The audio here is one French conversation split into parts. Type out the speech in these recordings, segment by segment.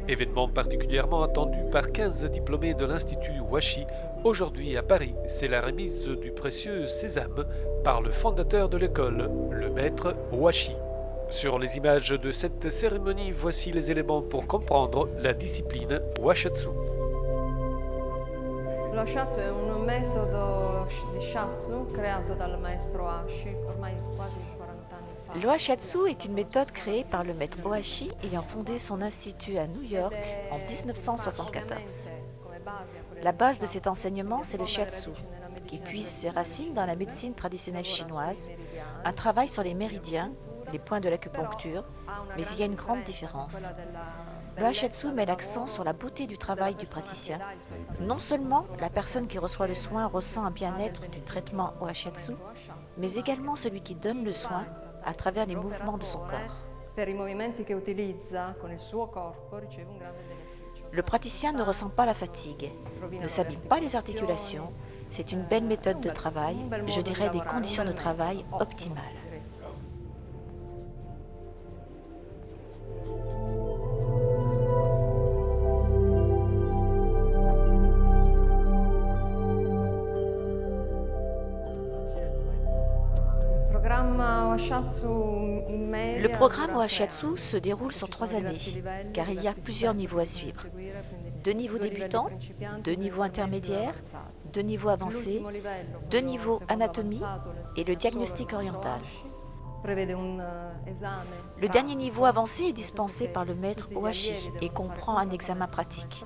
Événement particulièrement attendu par 15 diplômés de l'Institut Washi, aujourd'hui à Paris, c'est la remise du précieux sésame par le fondateur de l'école, le maître Washi. Sur les images de cette cérémonie, voici les éléments pour comprendre la discipline Washatsu. Lo shiatsu è un metodo di shiatsu creato dal maestro Ashi ormai quasi 40 anni fa. Le Washatsu est une méthode créée par le maître Ohashi ayant fondé son institut à New York en 1974. La base de cet enseignement, c'est le shiatsu, qui puise ses racines dans la médecine traditionnelle chinoise, un travail sur les méridiens, les points de l'acupuncture, mais il y a une grande différence. Le Washatsu met l'accent sur la beauté du travail du praticien. Non seulement la personne qui reçoit le soin ressent un bien-être du traitement Washatsu, mais également celui qui donne le soin à travers les mouvements de son corps. Le praticien ne ressent pas la fatigue, ne s'abîme pas les articulations. C'est une belle méthode de travail, je dirais des conditions de travail optimales. Le programme Washatsu se déroule sur 3 années, car il y a plusieurs niveaux à suivre. 2 niveaux débutants, 2 niveaux intermédiaires, 2 niveaux avancés, 2 niveaux anatomie et le diagnostic oriental. Le dernier niveau avancé est dispensé par le maître Ohashi et comprend un examen pratique.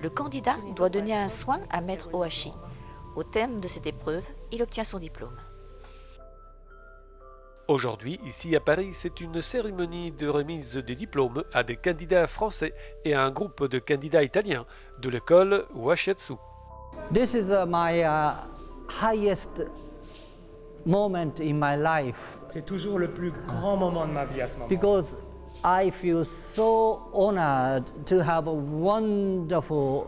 Le candidat doit donner un soin à maître Ohashi. Au terme de cette épreuve, il obtient son diplôme. Aujourd'hui, ici à Paris, c'est une cérémonie de remise des diplômes à des candidats français et à un groupe de candidats italiens de l'école Washatsu. This is my highest moment in my life. C'est toujours le plus grand moment de ma vie à ce moment. Because I feel so honored to have a wonderful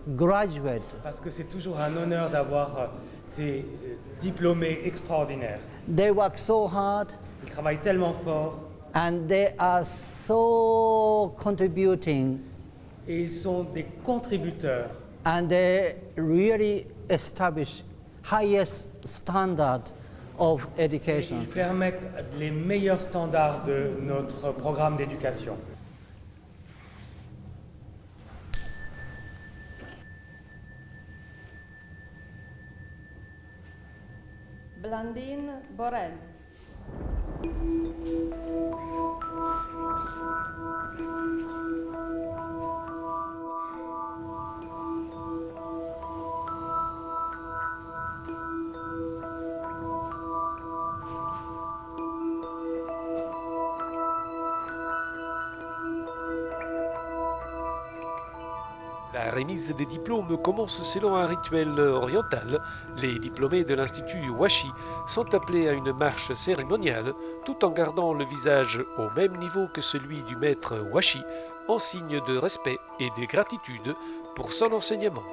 graduate. Parce que c'est toujours un honneur d'avoir ces diplômés extraordinaires. They work so hard. Ils travaillent tellement fort. And they are so contributing. Et ils sont des contributeurs. And they really establish highest standard of education. Ils permettent les meilleurs standards de notre programme d'éducation. Blandine Borel. La remise des diplômes commence selon un rituel oriental. Les diplômés de l'Institut Washi sont appelés à une marche cérémoniale tout en gardant le visage au même niveau que celui du maître Washi, en signe de respect et de gratitude pour son enseignement.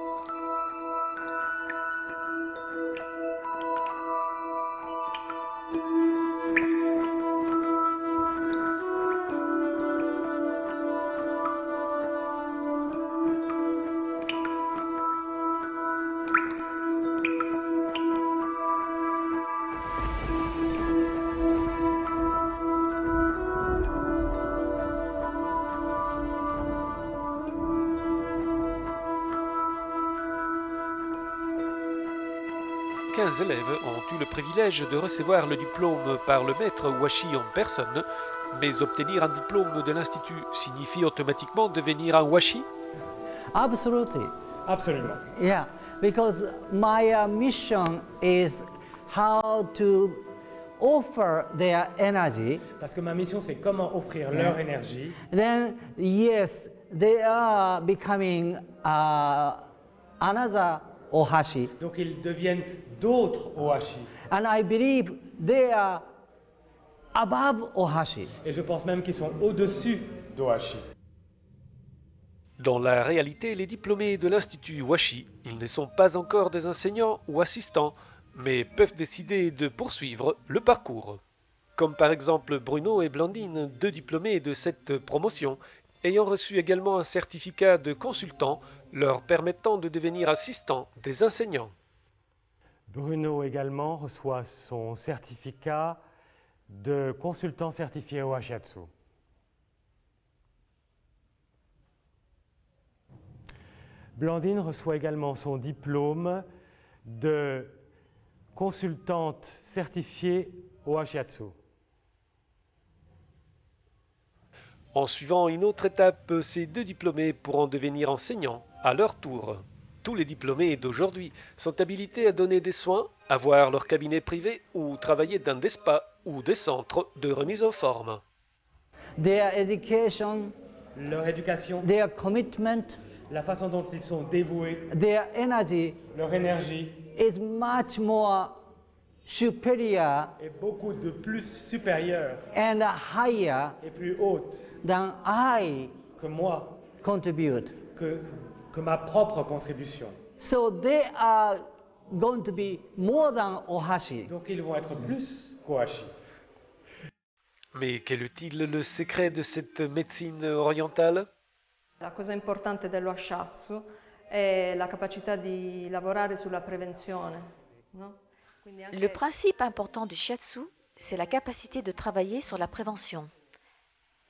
« 15 élèves ont eu le privilège de recevoir le diplôme par le maître Washi en personne, mais obtenir un diplôme de l'Institut signifie automatiquement devenir un Washi? Absolutely. Absolument. Yeah, because my mission is how to offer their energy. Parce que ma mission, c'est comment offrir leur énergie. Then, yes, they are becoming another Ohashi. Donc ils deviennent d'autres Ohashi. And I believe they are above Ohashi. Et je pense même qu'ils sont au-dessus d'Ohashi. Dans la réalité, les diplômés de l'Institut Washi, ils ne sont pas encore des enseignants ou assistants, mais peuvent décider de poursuivre le parcours. Comme par exemple Bruno et Blandine, 2 diplômés de cette promotion, ayant reçu également un certificat de consultant leur permettant de devenir assistants des enseignants. Bruno également reçoit son certificat de consultant certifié au Hashiatsu. Blandine reçoit également son diplôme de consultante certifiée au Hashiatsu. En suivant une autre étape, ces deux diplômés pourront devenir enseignants à leur tour. Tous les diplômés d'aujourd'hui sont habilités à donner des soins, avoir leur cabinet privé ou travailler dans des spas ou des centres de remise en forme. Their education, Leur éducation, their commitment, la façon dont ils sont dévoués, their energy leur énergie is much more superior est beaucoup de plus supérieure and higher et plus haute than I que moi, contribute. que ma propre contribution. So they are going to be more than Ohashi. Donc ils vont être plus qu'Ohashi. Mais quel est-il le secret de cette médecine orientale? La cosa importante dello Hashatsu è la capacità di lavorare sulla prevenzione, no? Quindi anche Le principe important du shiatsu, c'est la capacité de travailler sur la prévention.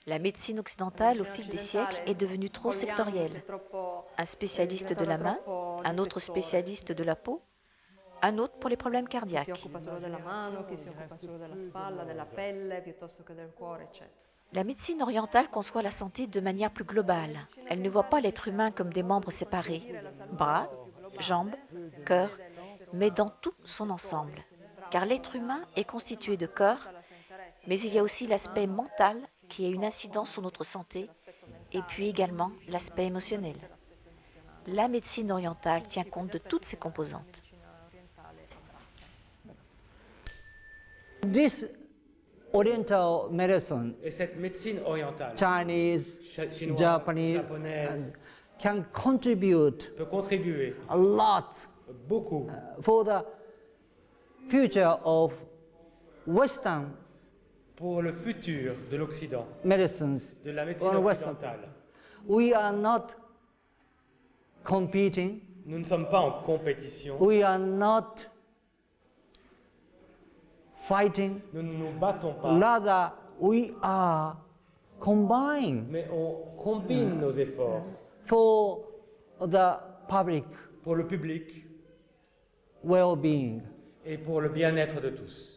La médecine occidentale, au fil des siècles, est devenue trop sectorielle. Un spécialiste de la main, un autre spécialiste de la peau, un autre pour les problèmes chi si cardiaques. occupa solo della mano, chi si occupa solo della spalla, della pelle, piuttosto che del cuore, eccetera. La médecine orientale conçoit la santé de manière plus globale. Elle ne voit pas l'être humain comme des membres séparés, bras, jambes, cœur, mais dans tout son ensemble. Car l'être humain est constitué de corps, mais il y a aussi l'aspect mental qui a une incidence sur notre santé, et puis également l'aspect émotionnel. La médecine orientale tient compte de toutes ces composantes. This Oriental medicine, Et cette médecine orientale Chinese, chinoise, Japanese, japonaise can contribute peut contribuer a lot beaucoup for the future of Western pour le futur de l'Occident, medicines. de la médecine on Western. occidentale. We are not competing. Nous ne sommes pas en compétition, We are not fighting. nous ne nous battons pas, Rather, we are combining mais on combine nos efforts for the public pour le public well-being. et pour le bien-être de tous.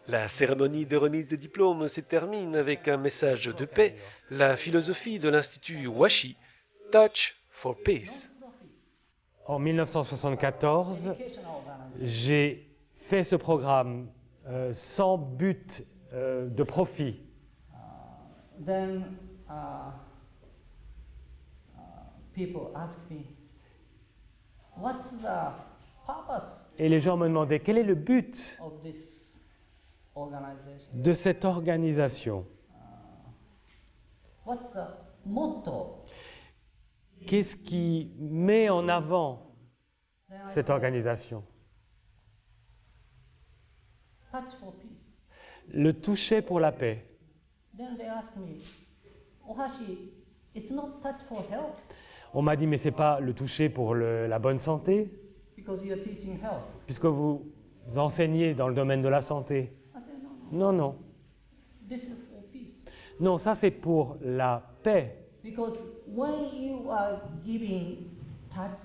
La cérémonie de remise des diplômes se termine avec un message de paix, la philosophie de l'Institut Washi, Touch for Peace. En 1974, j'ai fait ce programme sans but de profit. Then people ask me, what's the purpose Et les gens me demandaient quel est le but of this organization? de cette organisation. What's the motto? Qu'est-ce qui met en avant cette organisation? Touch for peace. Le toucher pour la paix. Then they ask me, Ohashi, it's not touch for health On m'a dit, mais ce n'est pas le toucher pour la bonne santé, because you're teaching health. puisque vous enseignez dans le domaine de la santé. I said, no, Non, non. this is for peace. Non, ça c'est pour la paix. Because when you are giving touch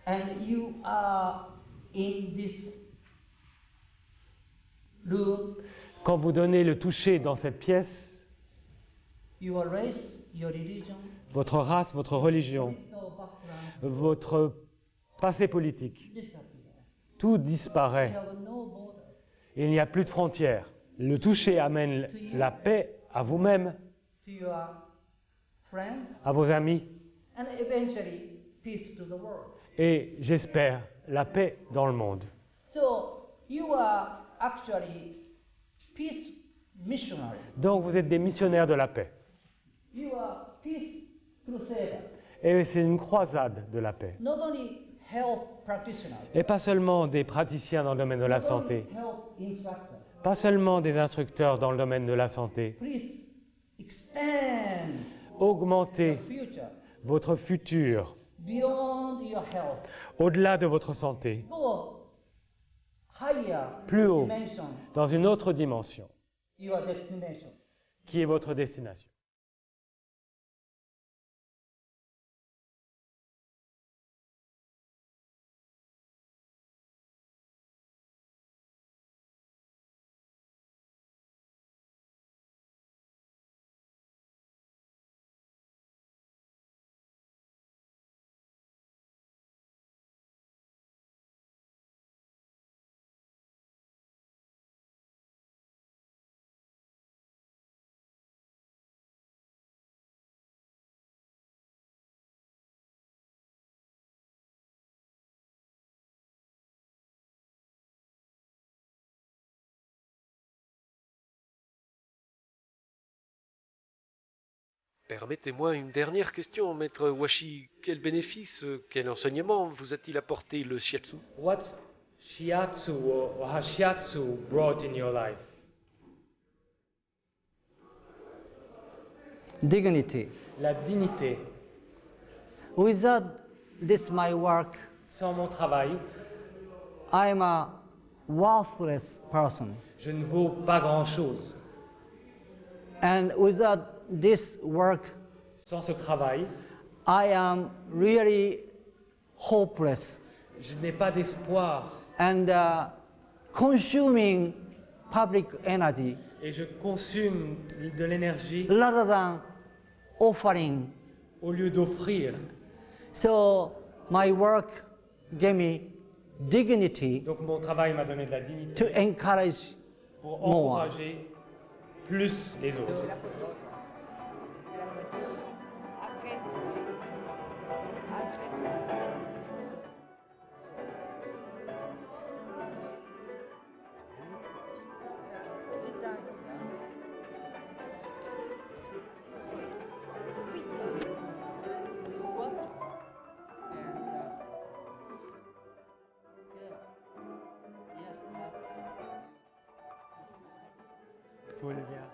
and you are in this room, Quand vous donnez le toucher dans cette pièce, your race, your religion, votre race, votre religion, political background votre passé politique, disappear. tout You disparaît. have no borders. Il n'y a plus de frontières. Le toucher amène la paix à vous-même, To your friends, à vos amis, and eventually peace to the world. et j'espère la paix dans le monde. So you are actually peace missionary. Donc vous êtes des missionnaires de la paix. You are peace crusader. Et c'est une croisade de la paix. Not only health practitioners, Et pas seulement des praticiens dans le domaine de la not only santé, health instructors. pas seulement des instructeurs dans le domaine de la santé. Please extend Augmentez future, votre futur beyond your health. au-delà de votre santé, Go higher plus haut, dimension, dans une autre dimension, your destination. qui est votre destination. Permettez-moi une dernière question, maître Washi. Quel bénéfice, quel enseignement vous a-t-il apporté le shiatsu? What shiatsu or hashiatsu brought in your life? Dignity. La dignité. Without this my work, Sans mon travail, I am a worthless person. je ne vaux pas grand-chose. And without this work, Sans ce travail, I am really hopeless je n'ai pas d'espoir and consuming public energy et je consume de l'énergie rather than offering. au lieu d'offrir. So my work gave me dignity Donc mon travail m'a donné de la dignité to encourage pour more. encourager plus les autres. Faut le dire.